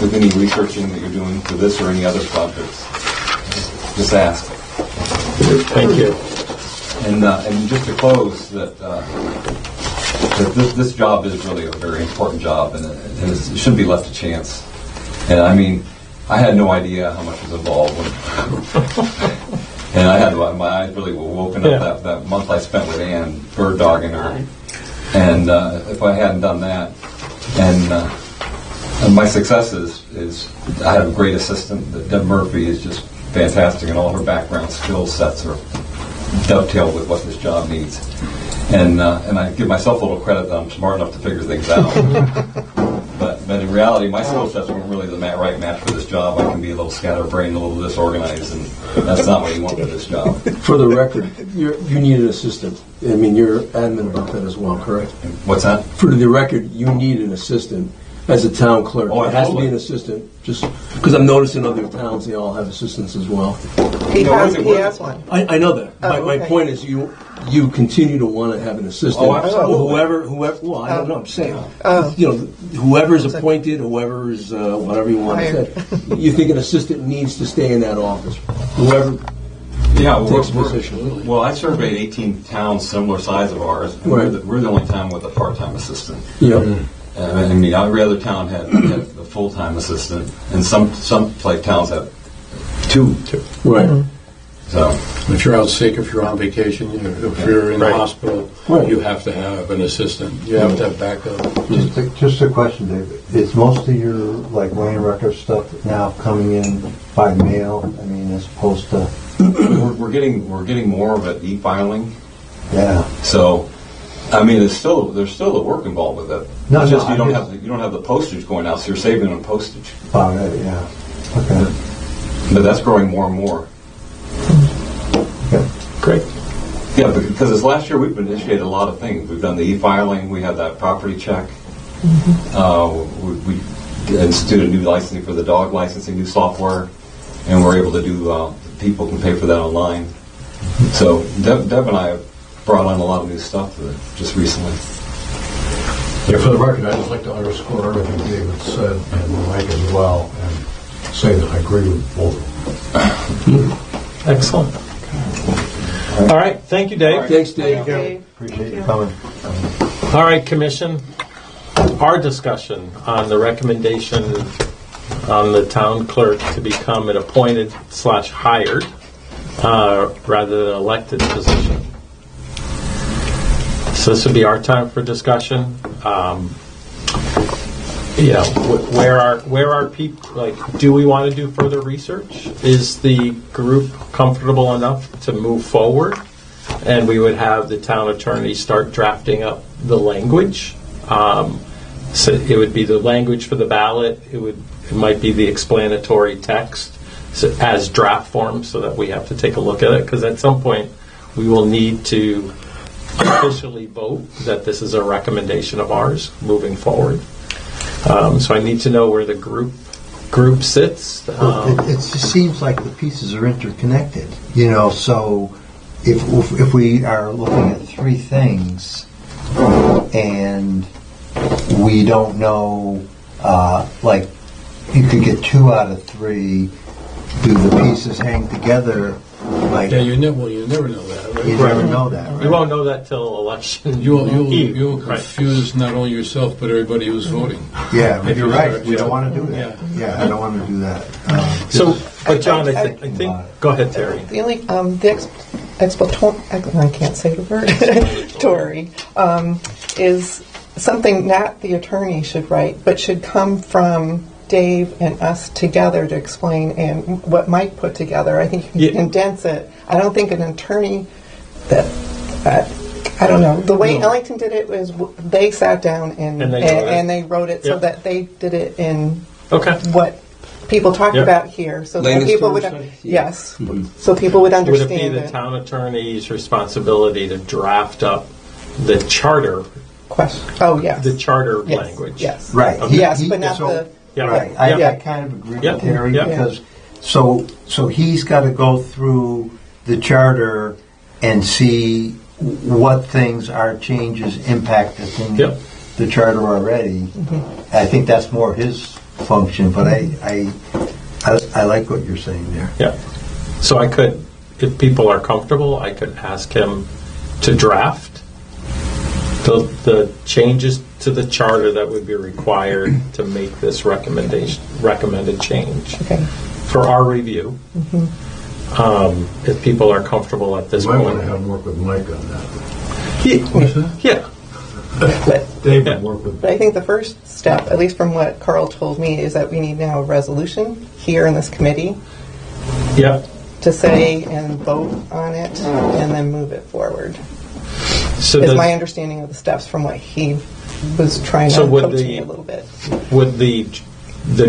with any researching that you're doing for this or any other projects, just ask. Thank you. And just to close, that this job is really a very important job, and it shouldn't be left to chance. And I mean, I had no idea how much was involved. And I had my eyes really were woken up that month I spent with Ann, bird dogging her. And if I hadn't done that, and my success is I have a great assistant. Deb Murphy is just fantastic, and all her background skill sets are dovetailed with what this job needs. And I give myself a little credit that I'm smart enough to figure things out. But in reality, my skill sets weren't really the right match for this job. I can be a little scatterbrained, a little disorganized, and that's not what you want for this job. For the record, you need an assistant. I mean, you're adamant about that as well, correct? What's that? For the record, you need an assistant as a town clerk. Oh, it has to be an assistant, just because I'm noticing other towns, they all have assistants as well. He has one. I know that. My point is you continue to want to have an assistant. Oh, absolutely. Whoever, well, I don't know, I'm saying, whoever's appointed, whoever's, whatever you want to say, you think an assistant needs to stay in that office. Whoever takes a position. Well, I surveyed 18 towns similar size of ours, and we're the only town with a part-time assistant. Yeah. I mean, every other town had a full-time assistant, and some towns have two. Right. Mm-hmm. So, if you're out sick, if you're on vacation, if you're in the hospital, you have to have an assistant. You have to have backup. Just a question, David. Is most of your land record stuff now coming in by mail? I mean, as opposed to we're getting more of it e-filing. Yeah. So, I mean, there's still the work involved with it. No, it's just no, you don't have the postage going out, so you're saving on postage. Oh, right, yeah. Okay. But that's growing more and more. Okay. Great. Yeah, because this last year we've initiated a lot of things. We've done the e-filing. We have that property check. We instituted new licensing for the dog licensing, new software, and we're able to do. People can pay for that online. So Deb and I have brought on a lot of new stuff just recently. Yeah, for the record, I'd just like to underscore everything David said, and Mike as well, and say that I agree with both of them. Excellent. All right. Thank you, Dave. Thanks, Dave. Appreciate you coming. All right, Commission. Our discussion on the recommendation on the town clerk to become an appointed/hired rather than elected position. So this would be our time for discussion. Where are people? Like, do we want to do further research? Is the group comfortable enough to move forward? And we would have the town attorney start drafting up the language. So it would be the language for the ballot. It might be the explanatory text as draft form, so that we have to take a look at it. Because at some point, we will need to officially vote that this is a recommendation of ours moving forward. So I need to know where the group sits. It just seems like the pieces are interconnected. So if we are looking at three things and we don't know, you could get 2 out of 3. Do the pieces hang together? You never know that. Right? You never know that. Right? We won't know that till election. You'll confuse not only yourself but everybody who's voting. Yeah, but you're right. We don't want to do that. Yeah, I don't want to do that. But John, I think. Go ahead, Terry. The only I can't say the word. Tory is something not the attorney should write, but should come from Dave and us together to explain, and what Mike put together. I think you can condense it. I don't think an attorney I don't know. The way Ellington did it was they sat down and they wrote it so that they did it in what people talked about here, so that people would so people would understand. Would it be the town attorney's responsibility to draft up the charter? The charter language. Yes. Right. Yes, but not the. Yeah, right. I kind of agree with Terry because so he's got to go through the charter and see what things are changes impact that's in the charter already. I think that's more his function, but I like what you're saying there. Yeah. So I could, if people are comfortable, I could ask him to draft the changes to the charter that would be required to make this recommended change for our review. If people are comfortable at this You might point. want to have him work with Mike on that. Yeah. Dave would work with. But I think the first step, at least from what Carl told me, is that we need now a resolution here in this committee Yep. to say and vote on it and then move it forward. So Is my understanding of the steps from what he was trying to coach me a little bit. would the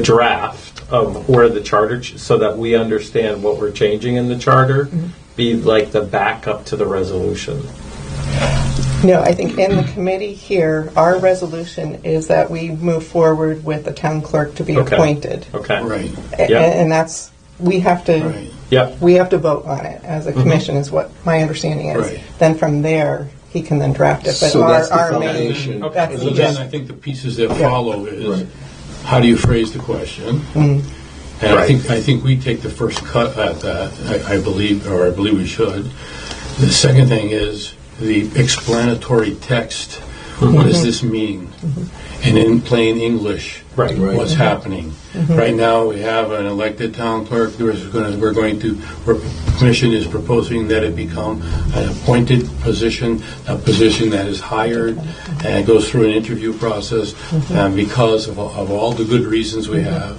draft of where the charter, so that we understand what we're changing in the charter, be like the backup to the resolution? No, I think in the committee here, our resolution is that we move forward with the town clerk to be appointed. Okay. Right. Yep. And that's, we have to, Right. Yep. we have to vote on it as a commission is what my understanding is. Right. Then from there, he can then draft it. But So that's the our foundation. main, that's So the then gist. I think the pieces that follow is how do you phrase the question? Mm-hmm. And I think we take the first cut at that. I believe we should. The second thing is the explanatory text. What does this mean? And in plain English, Right. what's happening? Right now, we have an elected town clerk. Commission is proposing that it become an appointed position, a position that is hired and goes through an interview process because of all the good reasons we have,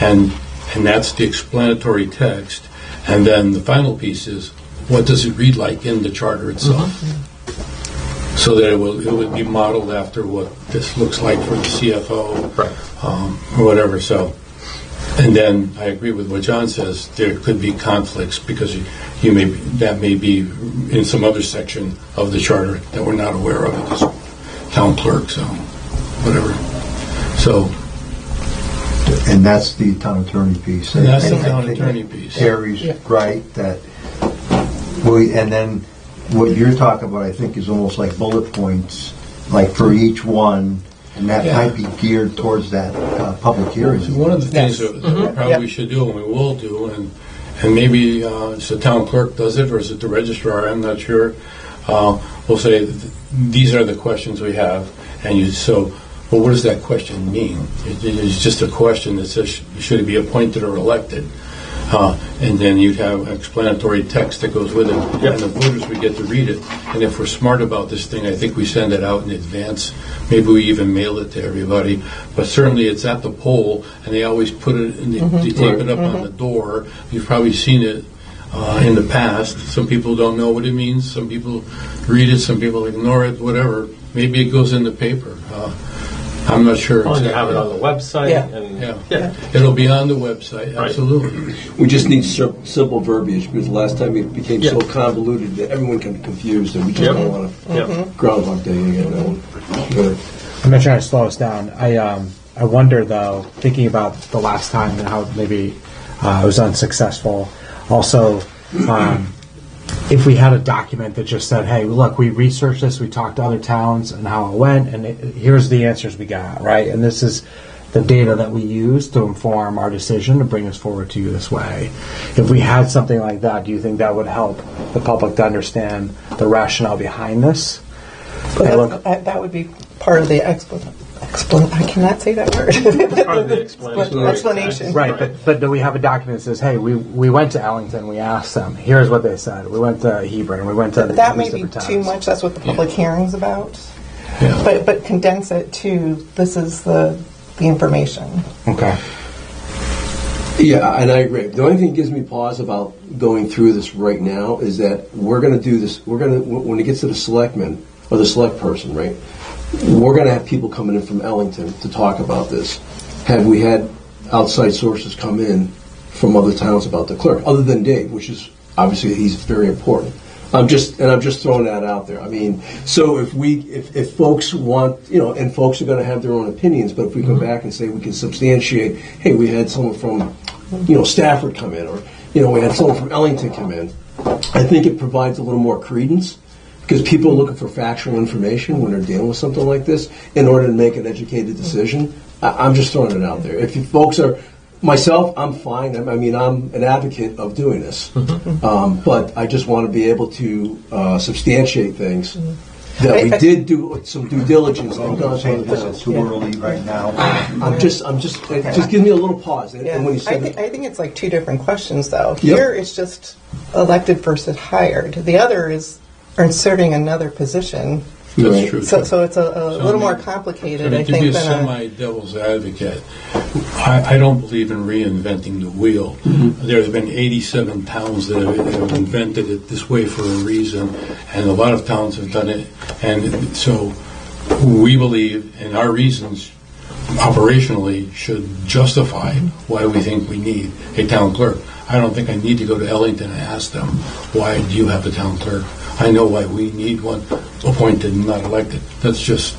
and that's the explanatory text. And then the final piece is what does it read like in the charter itself, so that it would be modeled after what this looks like for the CFO, or whatever. So. And then I agree with what John says. There could be conflicts because that may be in some other section of the charter that we're not aware of as town clerk. So whatever. So. And that's the town attorney piece. And that's the I town think attorney piece. Terry's right that and then what you're talking about, I think, is almost like bullet points, like for each one. And that might be geared towards that public hearing. So one of the things that we probably should do, and we will do, and maybe it's the town clerk does it, or is it the registrar? I'm not sure. We'll say these are the questions we have, and well, what does that question mean? It's just a question that says should it be appointed or elected, and then you'd have explanatory text that goes with it, and the voters would get to read it. And if we're smart about this thing, I think we send it out in advance. Maybe we even mail it to everybody. But certainly it's at the poll, and they always put it, and they tape it up on the door. You've probably seen it in the past. Some people don't know what it means. Some people read it. Some people ignore it. Whatever. Maybe it goes in the paper. I'm not sure. Oh, and you have it on the website. Yeah. And It'll be on the website. Absolutely. We just need simple verbiage because the last time it became so convoluted that everyone can be confused, and we just don't want to Groundhog Day again. I'm not trying to slow us down. I wonder, though, thinking about the last time and how maybe it was unsuccessful. Also, if we had a document that just said, hey, look, we researched this, we talked to other towns and how it went, and here's the answers we got, right? And this is the data that we use to inform our decision to bring us forward to you this way. If we had something like that, do you think that would help the public to understand the rationale behind this? That would be part of the I cannot say that word. part of the explanation. Right, but do we have a document that says, hey, we went to Ellington, we asked them, here's what they said. We went to Hebron, we went to That may these be different too towns. much. That's what the public hearing's about. Yeah. But condense it to this is the information. Okay. Yeah, and I agree. The only thing that gives me pause about going through this right now is that we're going to do this. When it gets to the selectmen or the select person, right? We're going to have people coming in from Ellington to talk about this. Have we had outside sources come in from other towns about the clerk, other than Dave, which is obviously he's very important. I'm just throwing that out there. I mean, so if folks want, and folks are going to have their own opinions, but if we come back and say we can substantiate, hey, we had someone from, Stafford come in, or we had someone from Ellington come in, I think it provides a little more credence. Because people are looking for factual information when they're dealing with something like this in order to make an educated decision. I'm just throwing it out there. If you folks are, myself, I'm fine. I mean, I'm an advocate of doing this, but I just want to be able to substantiate things. That we did do some due diligence. It's too early right now. Just give me a little pause. Yeah. And when you I think it's like two different questions, though. Here it's just elected versus hired. The other is inserting another position. That's true. So it's a little more complicated, I to think, be a than semi-devil's advocate, I don't believe in reinventing the wheel. There's been 87 towns that have invented it this way for a reason, and a lot of towns have done it. And so we believe, and our reasons operationally should justify why we think we need a town clerk. I don't think I need to go to Ellington and ask them, why do you have a town clerk? I know why we need one appointed and not elected. That's just...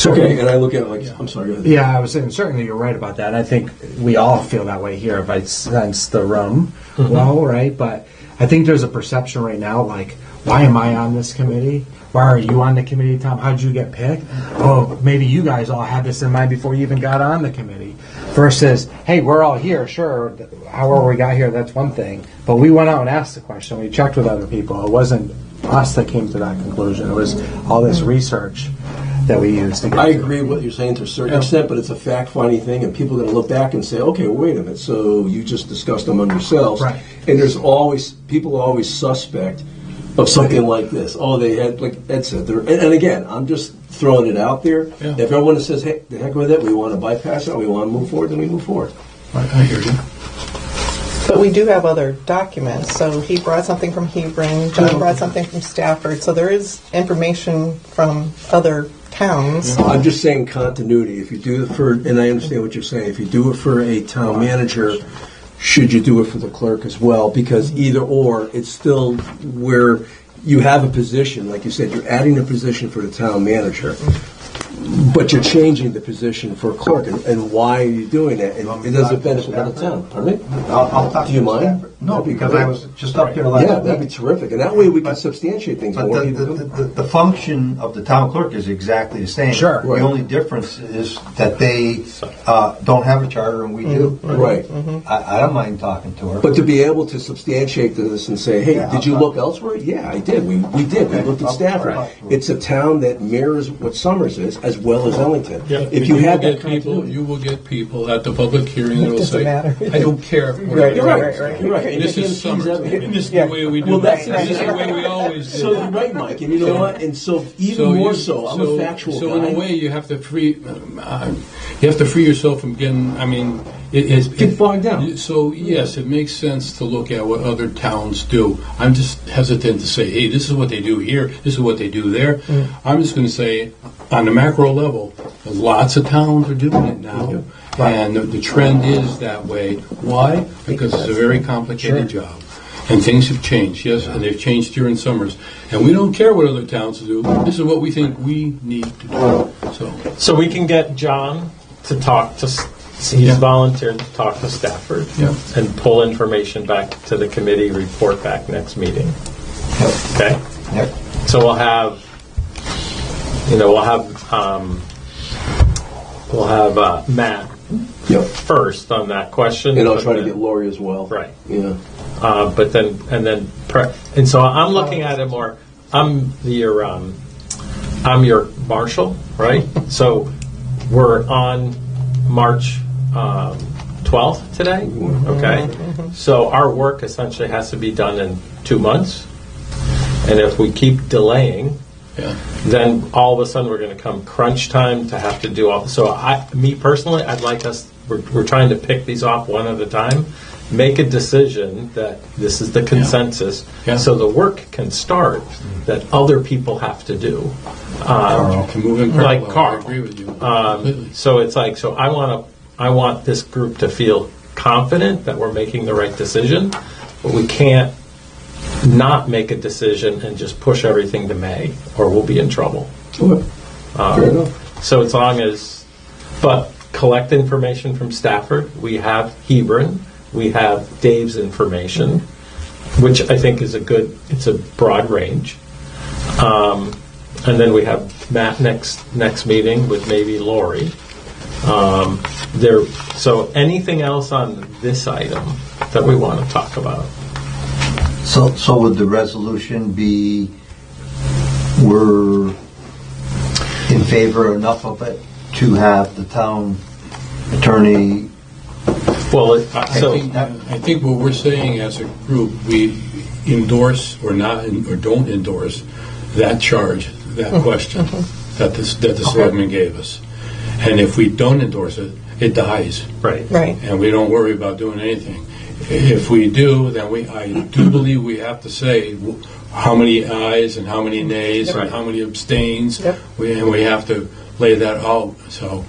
Okay, and I look at it like, I'm sorry, go ahead. Yeah, I was saying certainly you're right about that. I think we all feel that way here if I sense the room well, right? But I think there's a perception right now like, why am I on this committee? Why are you on the committee, Tom? How'd you get picked? Oh, maybe you guys all had this in mind before you even got on the committee. Versus, hey, we're all here, sure. However we got here, that's one thing. But we went out and asked the question. We checked with other people. It wasn't us that came to that conclusion. It was all this research that we used to get I to. agree with what you're saying to a certain extent, but it's a fact-finding thing, and people are going to look back and say, okay, wait a minute, so you just discussed among yourselves. Right. And people are always suspect of something like this. Oh, they had, like Ed said, and again, I'm just throwing it out there. Yeah. If everyone says, hey, the heck with it, we want to bypass it, we want to move forward, then we move forward. I hear you. But we do have other documents. So he brought something from Hebron, John brought something from Stafford. So there is information from other towns. I'm just saying continuity. If you do it for, and I understand what you're saying, if you do it for a town manager, should you do it for the clerk as well? Because either or, it's still where you have a position, like you said, you're adding a position for the town manager, but you're changing the position for a clerk. And why are you doing that? And it doesn't benefit the town. Pardon me? I'll talk Do you to mind? Stafford. No, That'd be because great. I was just up here last Yeah, week. that'd be terrific. And that way we can substantiate things But more. people do. the function of the town clerk is exactly the same. Sure. Right. The only difference is that they don't have a charter and we do. Right. I don't mind talking to her. But to be able to substantiate this and say, hey, Yeah, did you I'll look elsewhere? Yeah, I did. We did. We looked at Stafford. Right. It's a town that mirrors what Summers is as well as Ellington. Yeah, If you had that you will get people at the public hearing that will doesn't say, matter. I don't care. Right, You're right. right. You're right. And This it is summer. sees everything. And this is the way we do Well, it. that's This is the way we always do So it. you're right, Mike. And you know what? And so even more so, I'm a factual so guy. in a way, you have to free yourself from getting. I mean, Get bogged down. So yes, it makes sense to look at what other towns do. I'm just hesitant to say, hey, this is what they do here. This is what they do there. I'm just going to say, on the macro level, lots of towns are doing it now, and the trend is that way. Why? Because it's a very complicated job. And things have changed, yes, and they've changed here in Summers. And we don't care what other towns do. This is what we think we need to do. So we can get John to talk to, he's volunteered to talk to Stafford and pull information back to the committee, report back next meeting. Okay? Yep. So we'll have Matt Yep. first on that question. And I'll but try to then- get Lori as well. Right. Yeah. And so I'm looking at it more. I'm your marshal, right? So we're on March 12th today. Okay. So our work essentially has to be done in 2 months, and if we keep delaying, then all of a sudden we're going to come crunch time to have to do all. So me personally, I'd like us. We're trying to pick these off one at a time. Make a decision that this is the consensus, so the work can start that other people have to do. Can move in parallel. Like Carl. I agree with you. Completely. So it's like, so I want this group to feel confident that we're making the right decision, but we can't not make a decision and just push everything to May, or we'll be in trouble. Okay. Fair enough. So as long as, but collect information from Stafford. We have Hebron. We have Dave's information, which I think is it's a broad range. And then we have Matt next meeting with maybe Lori. So anything else on this item that we want to talk about? So would the resolution be we're in favor enough of it to have the town attorney? Well, I think what we're saying as a group, we endorse or not, or don't endorse that charge, that question that the selectman gave us. And if we don't endorse it, it dies. Right. And we don't worry about doing anything. If we do, then I do believe we have to say how many ayes and how many nays and how many abstains. Yep. And we have to lay that out. So,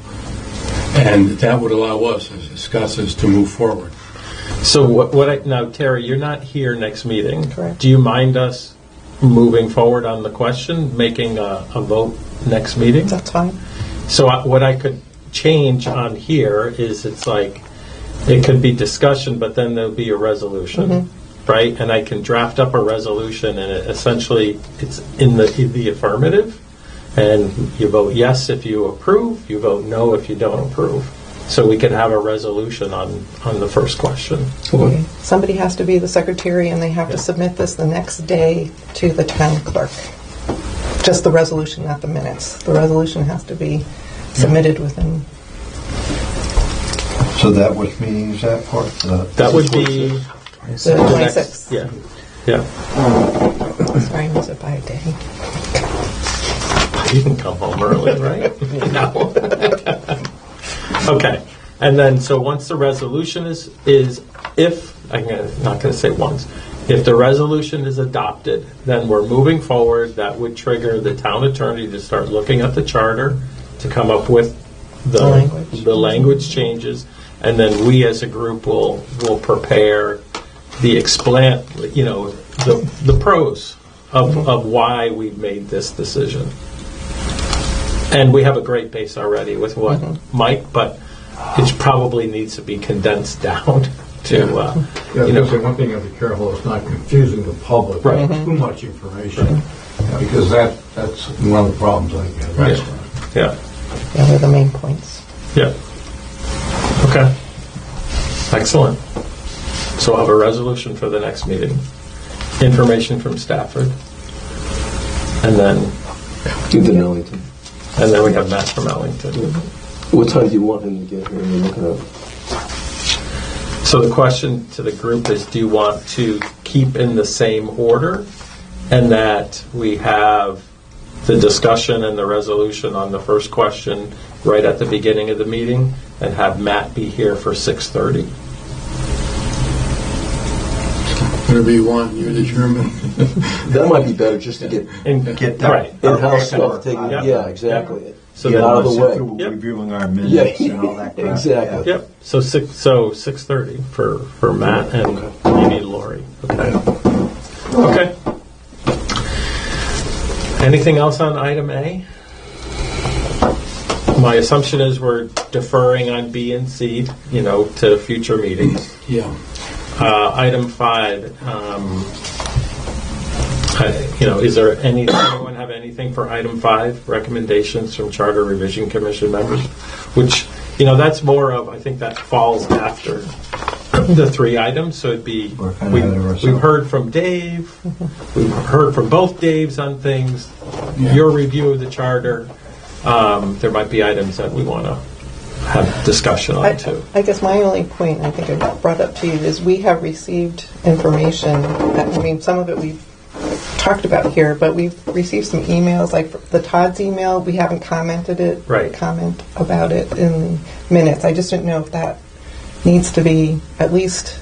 and that would allow us, as Scott says, to move forward. So now, Terry, you're not here next meeting. Correct. Do you mind us moving forward on the question, making a vote next meeting? That's fine. So what I could change on here is it's like, it could be discussion, but then there'll be a resolution, right? And I can draft up a resolution, and essentially it's in the affirmative, and you vote yes if you approve, you vote no if you don't approve. So we could have a resolution on the first question. Okay. Somebody has to be the secretary, and they have to submit this the next day to the town clerk. Just the resolution, not the minutes. The resolution has to be submitted within. So that which meeting is that for? That would be the 26th. Yeah. Sorry, I missed it by a day. You can come home early, right? No. Okay. And then, so once the resolution is if, I'm not going to say once, if the resolution is adopted, then we're moving forward. That would trigger the town attorney to start looking at the charter, to come up with the language changes, and then we as a group will prepare the the pros of why we've made this decision. And we have a great base already with what Mike, but it probably needs to be condensed down to, one thing you have to be careful is not confusing the public with too much information, because that's one of the problems I get. Right. Yeah. Yeah, they're the main points. Yeah. Okay. Excellent. So I'll have a resolution for the next meeting. Information from Stafford. And then Ellington. And then we have Matt from Ellington. What time do you want him to get here? You're looking at. So the question to the group is, do you want to keep in the same order, and that we have the discussion and the resolution on the first question right at the beginning of the meeting, and have Matt be here for 6:30? Whatever you want, you're the chairman. That might be better, just to get that right. in-house stuff taken. Yep. Yeah, exactly. Yep. So get then out of the way. Yep. Reviewing our minutes and all that crap. Exactly. Yep. So 6:30 for Matt and maybe Lori. Okay. Anything else on item A? My assumption is we're deferring on B and C, to future meetings. Yeah. Item 5. Is there anyone have anything for item 5? Recommendations from Charter Revision Commission members, which that's more of, I think that falls after the 3 items. So it'd be we've heard from Dave, we've heard from both Daves on things. Your review of the charter. There might be items that we want to have discussion on too. I guess my only point, I think I brought up to you, is we have received information. Some of it we've talked about here, but we've received some emails, like the Todd's email. We haven't comment about it in minutes. I just didn't know if that needs to be at least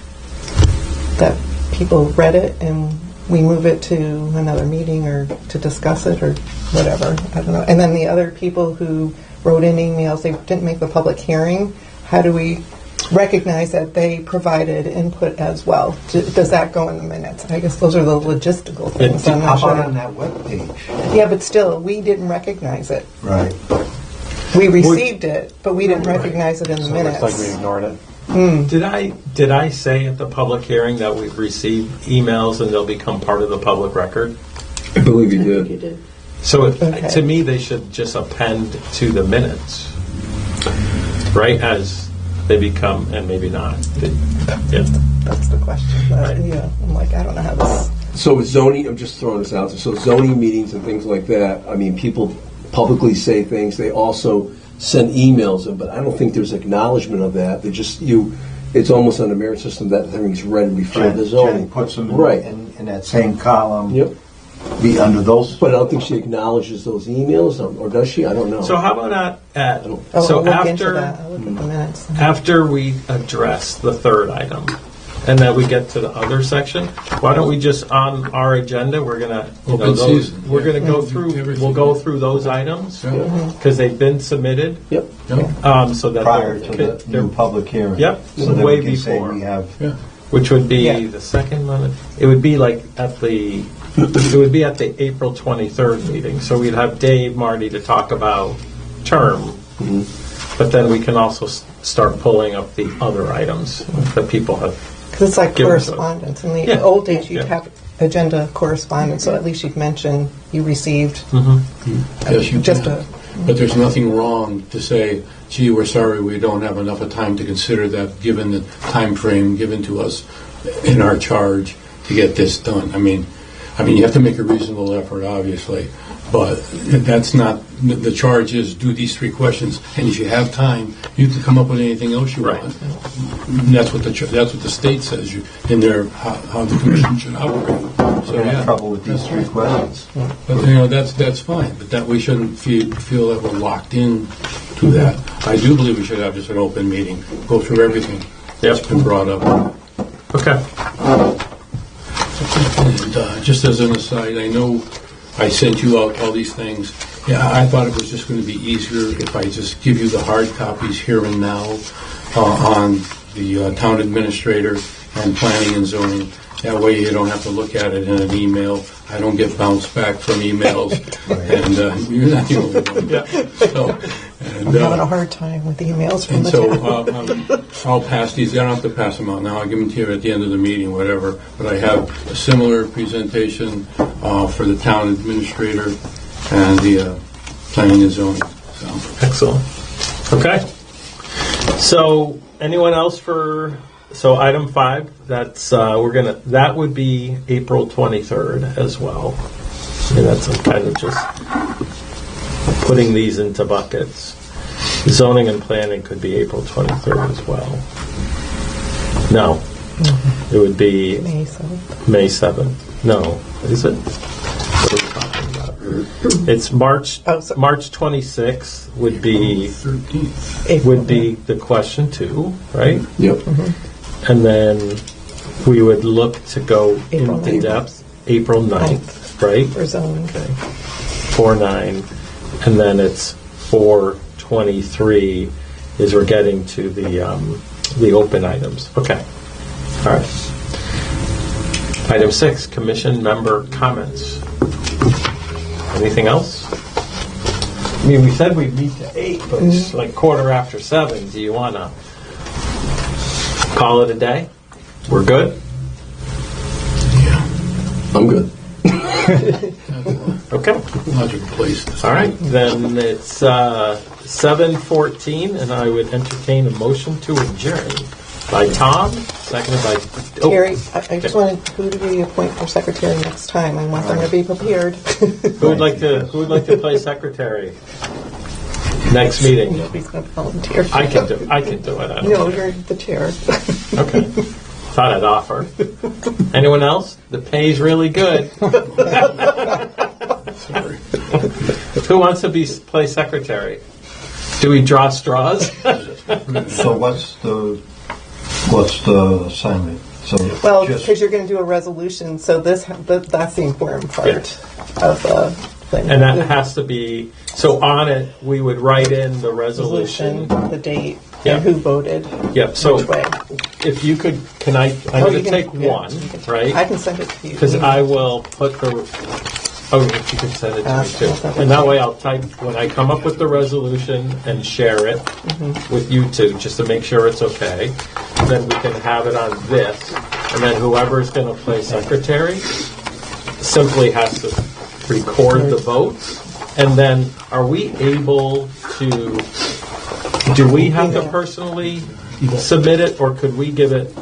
that people read it and we move it to another meeting or to discuss it or whatever. I don't know. And then the other people who wrote in emails, they didn't make the public hearing. How do we recognize that they provided input as well? Does that go in the minutes? I guess those are the logistical things. I'm How not about sure. on that webpage? Yeah, but still, we didn't recognize it. Right. We received it, but we didn't recognize it in the minutes. It's like we ignored it. Did I say at the public hearing that we've received emails and they'll become part of the public record? I believe you did. So Okay. to me, they should just append to the minutes. right? As they become, and maybe not. Yeah. That's the question. Yeah, I'm like, I don't know how this. So with zoning, I'm just throwing this out there. So zoning meetings and things like that, I mean, people publicly say things. They also send emails, but I don't think there's acknowledgement of that. They just, it's almost on the merit system that everything's read before the zoning. Jenny puts them Right. in that same column. Yep. Be under those. But I don't think she acknowledges those emails, or does she? I don't know. So how about at I'll so look into after that. I'll look at the minutes. after we address the third item, and then we get to the other section, why don't we just on our agenda we're gonna Open season. we're gonna go through Everything. we'll go through those items because they've been submitted, Yep. so that Prior to the they're new public hearing. Yep, So that way we can say before. we have. which would be Yeah. the second month. It would be like at the it would be at the April 23rd meeting. So we'd have Dave, Marty to talk about term, but then we can also start pulling up the other items that people have. Because it's like Give us a- correspondence. In the Yeah. old days, you'd Yeah. have agenda correspondence, so at least you'd mention you received Yes, you just can. But there's nothing wrong to say, gee, we're sorry we don't have enough of time to consider that given the time frame given to us in our charge to get this done. I mean, you have to make a reasonable effort, obviously, but that's not, the charge is do these 3 questions, and if you have time, you can come up with anything else you Right. want. And that's what the state says in their, how the commission should operate. So, We have yeah. trouble with these 3 questions. But that's fine. But that we shouldn't feel that we're locked in to that. I do believe we should have just an open meeting, go through everything that's been brought up. Okay. And just as an aside, I know I sent you out all these things. Yeah, I thought it was just going to be easier if I just give you the hard copies here and now on the town administrator and planning and zoning. That way you don't have to look at it in an email. I don't get bounced back from emails, and you're not the only one. So, and, I'm having a hard time with emails from and the so town. I'll pass these. I don't have to pass them out now. I'll give them to you at the end of the meeting, whatever. But I have a similar presentation for the town administrator and the planning and zoning. So. Excellent. Okay. So anyone else for? So item 5. That's that would be April 23rd as well. And that's kind of just putting these into buckets. Zoning and planning could be April 23rd as well. No, it would be May 7th. May 7th. No, is it? What are we talking about? It's March. Oh, so- March 26th would be 13th. would be the question 2, right? Yep. And then we would look to go April into 9th. depth April 9th, right? For zoning. Okay. 4/9, and then it's 4/23 is we're getting to the open items. Okay. All right. Item 6, commission member comments. Anything else? I mean, we said we'd meet to 8, but it's like 7:15. Do you want to call it a day? We're good? I'm good. Okay. Logical place. All right. Then it's 7:14, and I would entertain a motion to adjourn by Tom, seconded by... Terry, I just wanted, who do we appoint for secretary next time? I want them to be prepared. Who would like to play secretary next meeting? Nobody's going to volunteer. I can do it. I don't No, care. you're the chair. Okay. Thought I'd offer. Anyone else? The pay's really good. Sorry. Who wants to play secretary? Do we draw straws? So what's the assignment? So Well, just because you're going to do a resolution, so that's the important part of the thing. And that has to be, so on it, we would write in the resolution. the date, Yeah. and who voted, Yep, so which way. if you could, I'm Oh, going you to can- take yeah, one, you can- right? I can send it to you. Because I will put the, if you could send it to me too. And that way I'll type, when I come up with the resolution and share it with you two, just to make sure it's okay, then we can have it on this, and then whoever's going to play secretary simply has to record the votes, and then are we able to Do we have to personally submit it, or could we give it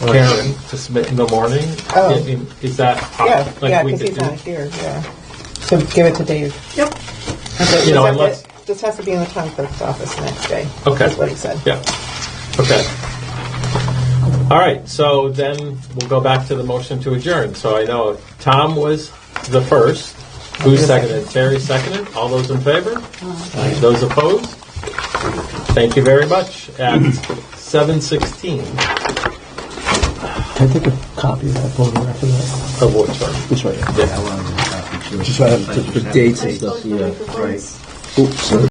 Karen to submit in the morning? Oh. Is that Yeah, like we because could he's do? not here, yeah. So give it to Dave. Yep. You know, unless. This has to be in the town clerk's office the next day. Okay. That's what he said. Yeah. Okay. All right. So then we'll go back to the motion to adjourn. So I know Tom was the first. Who seconded? Terry seconded. All those in favor? Those opposed? Thank you very much. At 7:16. Can I take a copy of that photograph of that? Of which one? This right here. Yeah. Just so I have the dates and stuff, yeah. Right. Oops, sorry.